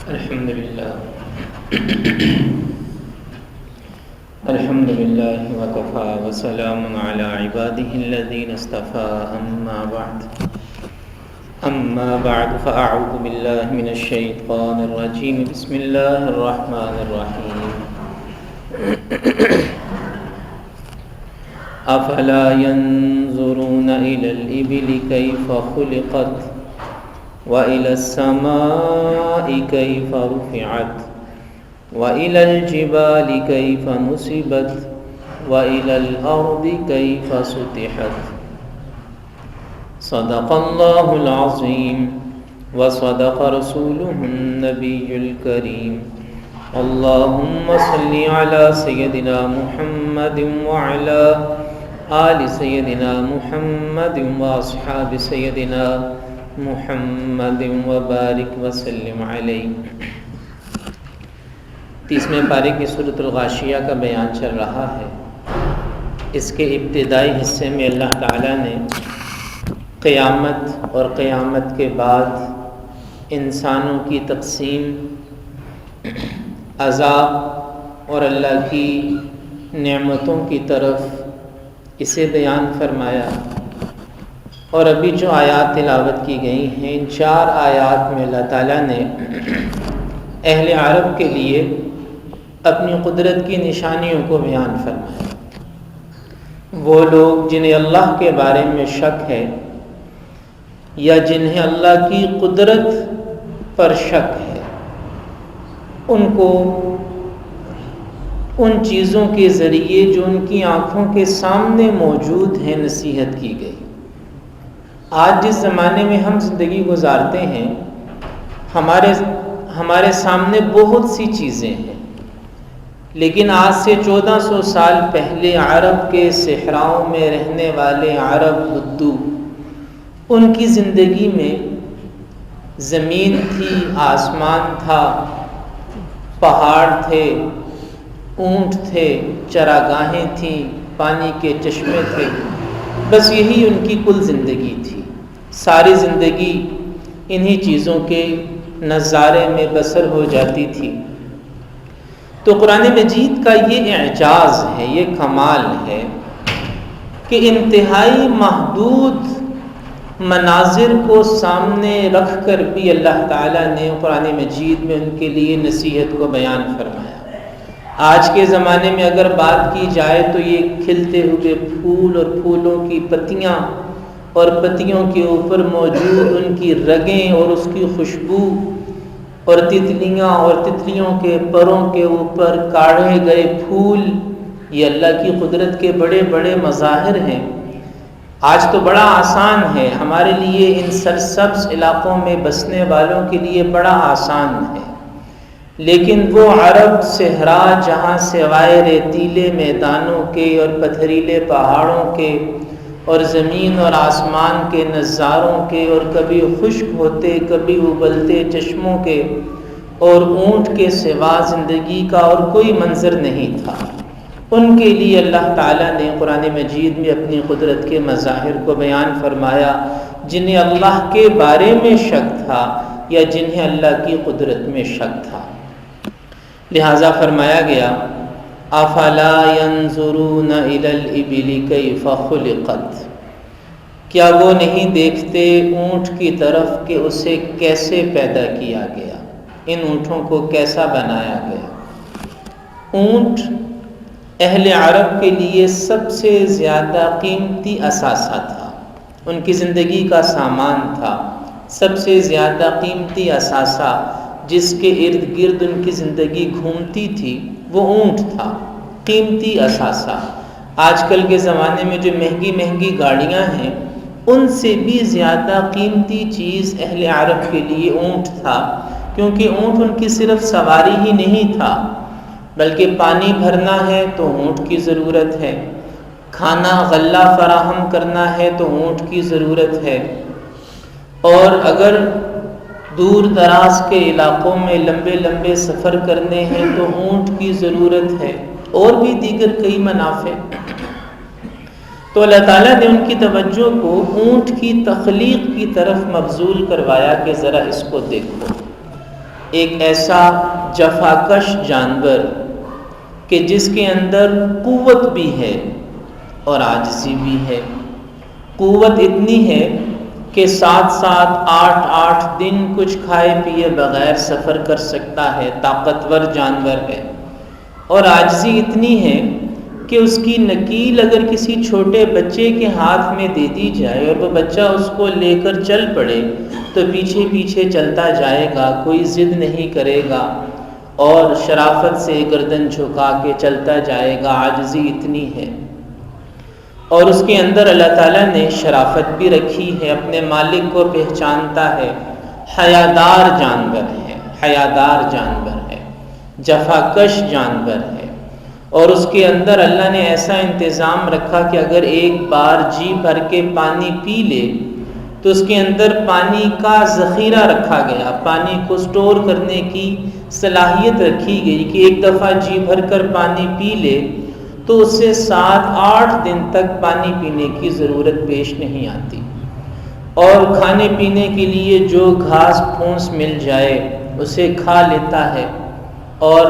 الحمد لله الحمد لله وكفى وسلام على عباده الذين اصطفى أما بعد فأعوذ بالله من الشيطان الرجيم بسم الله الرحمن الرحيم أفلا ينظرون إلى الإبل كيف خلقت وإلى السماء كيف رفعت وإلى الجبال كيف نصبت وإلى الأرض كيف سطحت صدق الله العظيم وصدق رسوله النبي الكريم اللهم صل على سيدنا محمد وعلى آل سيدنا محمد وأصحاب سيدنا محمد وبارک وسلم علیہ۔ 30ویں پارے کی سورۃ الغاشیہ کا بیان چل رہا ہے۔ اس کے ابتدائی حصے میں اللہ تعالیٰ نے قیامت اور قیامت کے بعد انسانوں کی تقسیم، عذاب اور اللہ کی نعمتوں کی طرف اسے بیان فرمایا، اور ابھی جو آیات تلاوت کی گئی ہیں ان 4 آیات میں اللہ تعالیٰ نے اہل عرب کے لیے اپنی قدرت کی نشانیوں کو بیان فرمایا۔ وہ لوگ جنہیں اللہ کے بارے میں شک ہے یا جنہیں اللہ کی قدرت پر شک ہے، ان کو ان چیزوں کے ذریعے جو ان کی آنکھوں کے سامنے موجود ہیں نصیحت کی گئی۔ آج جس زمانے میں ہم زندگی گزارتے ہیں ہمارے سامنے بہت سی چیزیں ہیں، لیکن آج سے 1400 سال پہلے عرب کے صحراؤں میں رہنے والے عرب بدو، ان کی زندگی میں زمین تھی، آسمان تھا، پہاڑ تھے، اونٹ تھے، چراگاہیں تھیں، پانی کے چشمے تھے، بس یہی ان کی کل زندگی تھی۔ ساری زندگی انہی چیزوں کے نظارے میں بسر ہو جاتی تھی۔ تو قرآن مجید کا یہ اعجاز ہے، یہ کمال ہے کہ انتہائی محدود مناظر کو سامنے رکھ کر بھی اللہ تعالیٰ نے قرآن مجید میں ان کے لیے نصیحت کو بیان فرمایا۔ آج کے زمانے میں اگر بات کی جائے تو یہ کھلتے ہوئے پھول اور پھولوں کی پتیاں اور پتیوں کے اوپر موجود ان کی رگیں اور اس کی خوشبو، اور تتلیاں اور تتلیوں کے پروں کے اوپر کاڑھے گئے پھول، یہ اللہ کی قدرت کے بڑے بڑے مظاہر ہیں۔ آج تو بڑا آسان ہے ہمارے لیے، ان سرسبز علاقوں میں بسنے والوں کے لیے بڑا آسان ہے، لیکن وہ عرب صحرا جہاں سوائے ریتیلے میدانوں کے اور پتھریلے پہاڑوں کے اور زمین اور آسمان کے نظاروں کے، اور کبھی خشک ہوتے کبھی ابلتے چشموں کے اور اونٹ کے سوا زندگی کا اور کوئی منظر نہیں تھا، ان کے لیے اللہ تعالیٰ نے قرآن مجید میں اپنی قدرت کے مظاہر کو بیان فرمایا، جنہیں اللہ کے بارے میں شک تھا یا جنہیں اللہ کی قدرت میں شک تھا۔ لہٰذا فرمایا گیا افلا ينظرون الى الابل كيف خلقت، کیا وہ نہیں دیکھتے اونٹ کی طرف کہ اسے کیسے پیدا کیا گیا، ان اونٹوں کو کیسا بنایا گیا۔ اونٹ اہل عرب کے لیے سب سے زیادہ قیمتی اثاثہ تھا، ان کی زندگی کا سامان تھا، سب سے زیادہ قیمتی اثاثہ جس کے ارد گرد ان کی زندگی گھومتی تھی وہ اونٹ تھا، قیمتی اثاثہ۔ آج کل کے زمانے میں جو مہنگی مہنگی گاڑیاں ہیں ان سے بھی زیادہ قیمتی چیز اہل عرب کے لیے اونٹ تھا، کیونکہ اونٹ ان کی صرف سواری ہی نہیں تھا، بلکہ پانی بھرنا ہے تو اونٹ کی ضرورت ہے، کھانا غلہ فراہم کرنا ہے تو اونٹ کی ضرورت ہے، اور اگر دور دراز کے علاقوں میں لمبے لمبے سفر کرنے ہیں تو اونٹ کی ضرورت ہے، اور بھی دیگر کئی منافع۔ تو اللہ تعالیٰ نے ان کی توجہ کو اونٹ کی تخلیق کی طرف مبذول کروایا کہ ذرا اس کو دیکھو۔ ایک ایسا جفاکش جانور کہ جس کے اندر قوت بھی ہے اور عاجزی بھی ہے۔ قوت اتنی ہے کہ 7 دن کچھ کھائے پیے بغیر سفر کر سکتا ہے، طاقتور جانور ہے۔ اور عاجزی اتنی ہے کہ اس کی نکیل اگر کسی چھوٹے بچے کے ہاتھ میں دے دی جائے اور وہ بچہ اس کو لے کر چل پڑے تو پیچھے پیچھے چلتا جائے گا، کوئی ضد نہیں کرے گا اور شرافت سے گردن جھکا کے چلتا جائے گا۔ عاجزی اتنی ہے۔ اور اس کے اندر اللہ تعالیٰ نے شرافت بھی رکھی ہے، اپنے مالک کو پہچانتا ہے، حیادار جانور ہے، حیادار جانور ہے، جفاکش جانور ہے۔ اور اس کے اندر اللہ نے ایسا انتظام رکھا کہ اگر ایک بار جی بھر کے پانی پی لے تو اس کے اندر پانی کا ذخیرہ رکھا گیا، پانی کو سٹور کرنے کی صلاحیت رکھی گئی کہ ایک دفعہ جی بھر کر پانی پی لے تو اس سے 7-8 دن تک پانی پینے کی ضرورت پیش نہیں آتی۔ اور کھانے پینے کے لیے جو گھاس پھونس مل جائے اسے کھا لیتا ہے، اور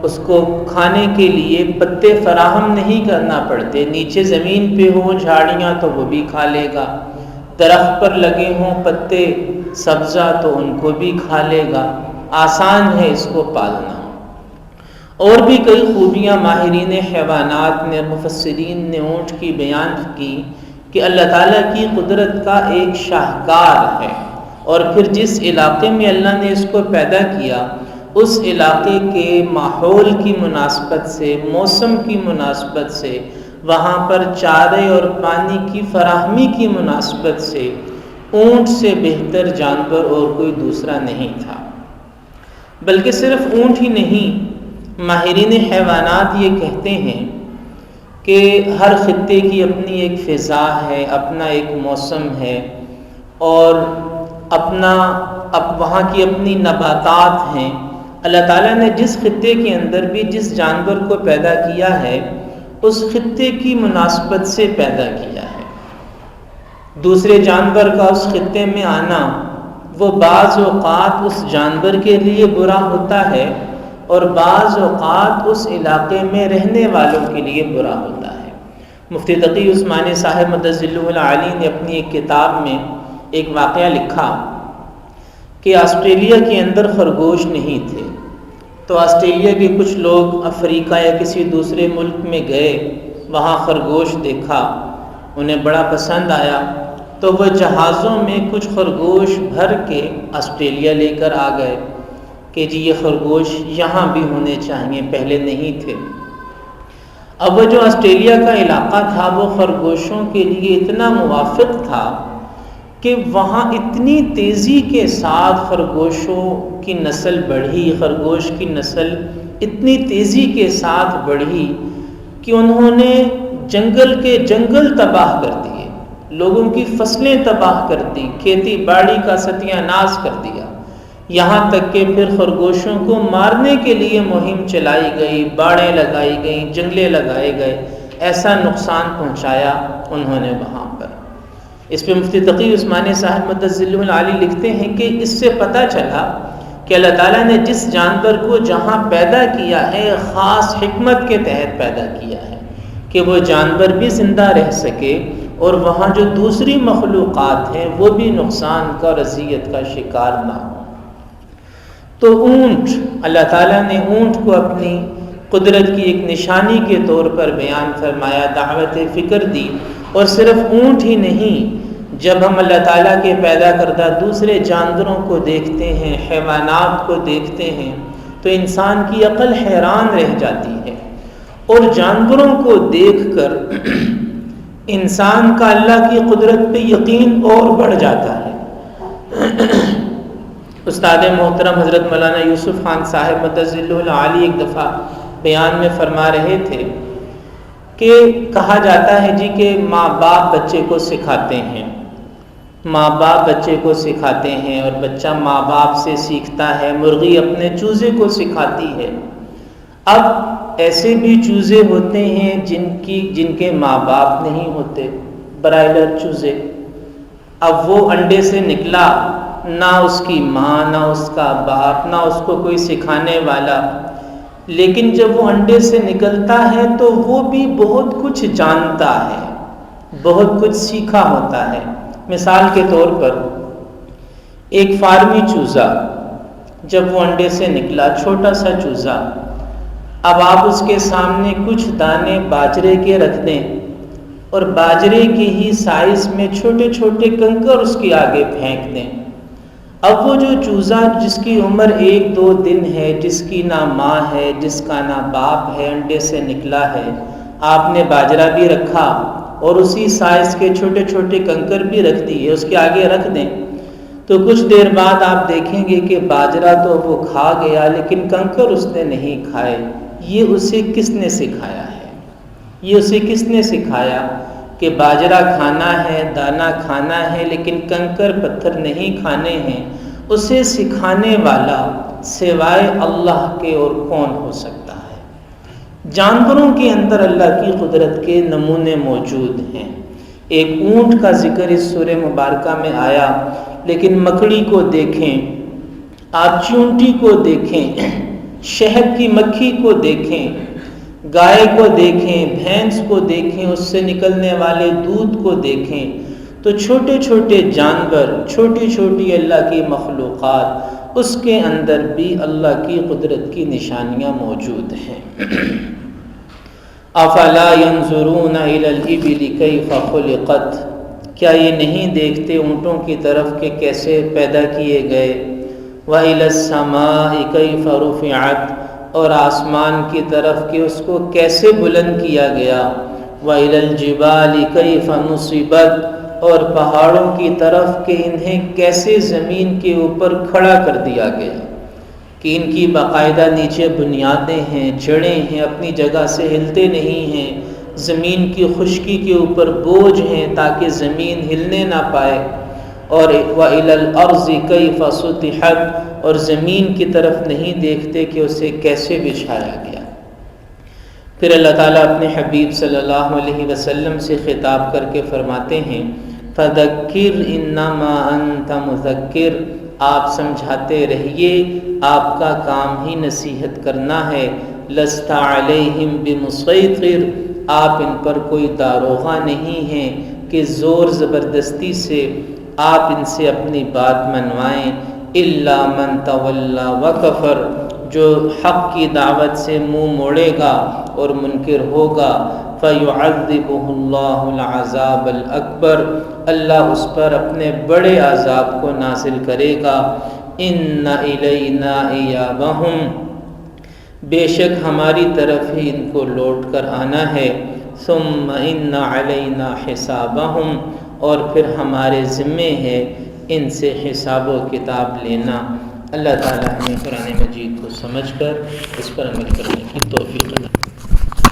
اس کو کھانے کے لیے پتے فراہم نہیں کرنا پڑتے، نیچے زمین پہ ہوں جھاڑیاں تو وہ بھی کھا لے گا، درخت پر لگے ہوں پتے سبزہ تو ان کو بھی کھا لے گا، آسان ہے اس کو پالنا۔ اور بھی کئی خوبیاں ماہرین حیوانات نے، مفسرین نے اونٹ کی بیان کی کہ اللہ تعالیٰ کی قدرت کا ایک شاہکار ہے، اور پھر جس علاقے میں اللہ نے اس کو پیدا کیا اس علاقے کے ماحول کی مناسبت سے، موسم کی مناسبت سے، وہاں پر چارے اور پانی کی فراہمی کی مناسبت سے اونٹ سے بہتر جانور اور کوئی دوسرا نہیں تھا۔ بلکہ صرف اونٹ ہی نہیں، ماہرین حیوانات یہ کہتے ہیں کہ ہر خطے کی اپنی ایک فضا ہے، اپنا ایک موسم ہے، اور وہاں کی اپنی نباتات ہیں۔ اللہ تعالیٰ نے جس خطے کے اندر بھی جس جانور کو پیدا کیا ہے اس خطے کی مناسبت سے پیدا کیا ہے۔ دوسرے جانور کا اس خطے میں آنا وہ بعض اوقات اس جانور کے لیے برا ہوتا ہے اور بعض اوقات اس علاقے میں رہنے والوں کے لیے برا ہوتا ہے۔ مفتی تقی عثمانی صاحب مدث ظلہ العالی نے اپنی ایک کتاب میں ایک واقعہ لکھا کہ آسٹریلیا کے اندر خرگوش نہیں تھے، تو آسٹریلیا کے کچھ لوگ افریقہ یا کسی دوسرے ملک میں گئے، وہاں خرگوش دیکھا، انہیں بڑا پسند آیا، تو وہ جہازوں میں کچھ خرگوش بھر کے آسٹریلیا لے کر آ گئے کہ جی یہ خرگوش یہاں بھی ہونے چاہیے، پہلے نہیں تھے۔ اب وہ جو آسٹریلیا کا علاقہ تھا وہ خرگوشوں کے لیے اتنا موافق تھا کہ وہاں اتنی تیزی کے ساتھ خرگوشوں کی نسل بڑھی، خرگوش کی نسل اتنی تیزی کے ساتھ بڑھی کہ انہوں نے جنگل کے جنگل تباہ کر دیے، لوگوں کی فصلیں تباہ کر دی، کھیتی باڑی کا ستیہ ناش کر دیا، یہاں تک کہ پھر خرگوشوں کو مارنے کے لیے مہم چلائی گئی، باڑیں لگائی گئیں، جنگلے لگائے گئے، ایسا نقصان پہنچایا انہوں نے وہاں پر۔ اس پہ مفتی تقی عثمانی صاحب مدث ظلہ العالی لکھتے ہیں کہ اس سے پتہ چلا کہ اللہ تعالیٰ نے جس جانور کو جہاں پیدا کیا ہے خاص حکمت کے تحت پیدا کیا ہے کہ وہ جانور بھی زندہ رہ سکے اور وہاں جو دوسری مخلوقات ہیں وہ بھی نقصان کا اور اذیت کا شکار نہ ہوں۔ تو اونٹ، اللہ تعالیٰ نے اونٹ کو اپنی قدرت کی ایک نشانی کے طور پر بیان فرمایا، دعوت فکر دی۔ اور صرف اونٹ ہی نہیں، جب ہم اللہ تعالیٰ کے پیدا کردہ دوسرے جانوروں کو دیکھتے ہیں، حیوانات کو دیکھتے ہیں، تو انسان کی عقل حیران رہ جاتی ہے، اور جانوروں کو دیکھ کر انسان کا اللہ کی قدرت پہ یقین اور بڑھ جاتا ہے۔ استاد محترم حضرت مولانا یوسف خان صاحب مدث ظلہ العالی ایک دفعہ بیان میں فرما رہے تھے کہ کہا جاتا ہے جی کہ ماں باپ بچے کو سکھاتے ہیں، ماں باپ بچے کو سکھاتے ہیں اور بچہ ماں باپ سے سیکھتا ہے، مرغی اپنے چوزے کو سکھاتی ہے۔ اب ایسے بھی چوزے ہوتے ہیں جن کے ماں باپ نہیں ہوتے، برائلر چوزے، اب وہ انڈے سے نکلا نہ اس کی ماں، نہ اس کا باپ، نہ اس کو کوئی سکھانے والا، لیکن جب وہ انڈے سے نکلتا ہے تو وہ بھی بہت کچھ جانتا ہے، بہت کچھ سیکھا ہوتا ہے۔ مثال کے طور پر ایک فارمی چوزا جب وہ انڈے سے نکلا، چھوٹا سا چوزا، اب آپ اس کے سامنے کچھ دانے باجرے کے رکھ دیں اور باجرے کے ہی سائز میں چھوٹے چھوٹے کنکر اس کے آگے پھینک دیں، اب وہ جو چوزا جس کی عمر 1-2 دن ہے، جس کی نہ ماں ہے، جس کا نہ باپ ہے، انڈے سے نکلا ہے، آپ نے باجرہ بھی رکھا اور اسی سائز کے چھوٹے چھوٹے کنکر بھی رکھ دیے، اس کے آگے رکھ دیں، تو کچھ دیر بعد آپ دیکھیں گے کہ باجرہ تو وہ کھا گیا لیکن کنکر اس نے نہیں کھائے۔ یہ اسے کس نے سکھایا ہے؟ یہ اسے کس نے سکھایا کہ باجرہ کھانا ہے، دانہ کھانا ہے، لیکن کنکر پتھر نہیں کھانے ہیں؟ اسے سکھانے والا سوائے اللہ کے اور کون ہو سکتا ہے؟ جانوروں کے اندر اللہ کی قدرت کے نمونے موجود ہیں۔ ایک اونٹ کا ذکر اس سورہ مبارکہ میں آیا، لیکن مکڑی کو دیکھیں، آپ چیونٹی کو دیکھیں، شہد کی مکھی کو دیکھیں، گائے کو دیکھیں، بھینس کو دیکھیں، اس سے نکلنے والے دودھ کو دیکھیں، تو چھوٹے چھوٹے جانور، چھوٹی چھوٹی اللہ کی مخلوقات، اس کے اندر بھی اللہ کی قدرت کی نشانیاں موجود ہیں۔ افلا ينظرون الى الابل كيف خلقت، کیا یہ نہیں دیکھتے اونٹوں کی طرف کہ کیسے پیدا کیے گئے؟ وَإِلَى السَّمَاءِ كَيْفَ رُفِعَتْ، اور آسمان کی طرف کہ اس کو کیسے بلند کیا گیا؟ وَإِلَى الْجِبَالِ كَيْفَ نُصِبَتْ، اور پہاڑوں کی طرف کہ انہیں کیسے زمین کے اوپر کھڑا کر دیا گیا، کہ ان کی باقاعدہ نیچے بنیادیں ہیں، جڑیں ہیں، اپنی جگہ سے ہلتے نہیں ہیں، زمین کی خشکی کے اوپر بوجھ ہیں تاکہ زمین ہلنے نہ پائے۔ اور وَإِلَى الْأَرْضِ كَيْفَ سُطِحَتْ، اور زمین کی طرف نہیں دیکھتے کہ اسے کیسے بچھایا گیا۔ پھر اللہ تعالیٰ اپنے حبیب صلی اللہ علیہ وسلم سے خطاب کر کے فرماتے ہیں فَذَكِّرْ إِنَّمَا أَنْتَ مُذَكِّرْ، آپ سمجھاتے رہیے، آپ کا کام ہی نصیحت کرنا ہے۔ لَسْتَ عَلَيْهِمْ بِمُصَيْطِرْ، آپ ان پر کوئی داروغہ نہیں ہیں کہ زور زبردستی سے آپ ان سے اپنی بات منوائیں۔ إِلَّا مَنْ تَوَلَّى وَكَفَرْ، جو حق کی دعوت سے منہ موڑے گا اور منکر ہوگا، فَيُعَذِّبُهُ اللَّهُ الْعَذَابَ الْأَكْبَرَ، اللہ اس پر اپنے بڑے عذاب کو نازل کرے گا۔ إِنَّ إِلَيْنَا إِيَابَهُمْ، بے شک ہماری طرف ہی ان کو لوٹ کر آنا ہے۔ ثُمَّ إِنَّ عَلَيْنَا حِسَابَهُمْ، اور پھر ہمارے ذمے ہے ان سے حساب و کتاب لینا۔ اللہ تعالیٰ ہمیں قرآن مجید کو سمجھ کر اس پر عمل کرنے کی توفیق عطا فرمائے۔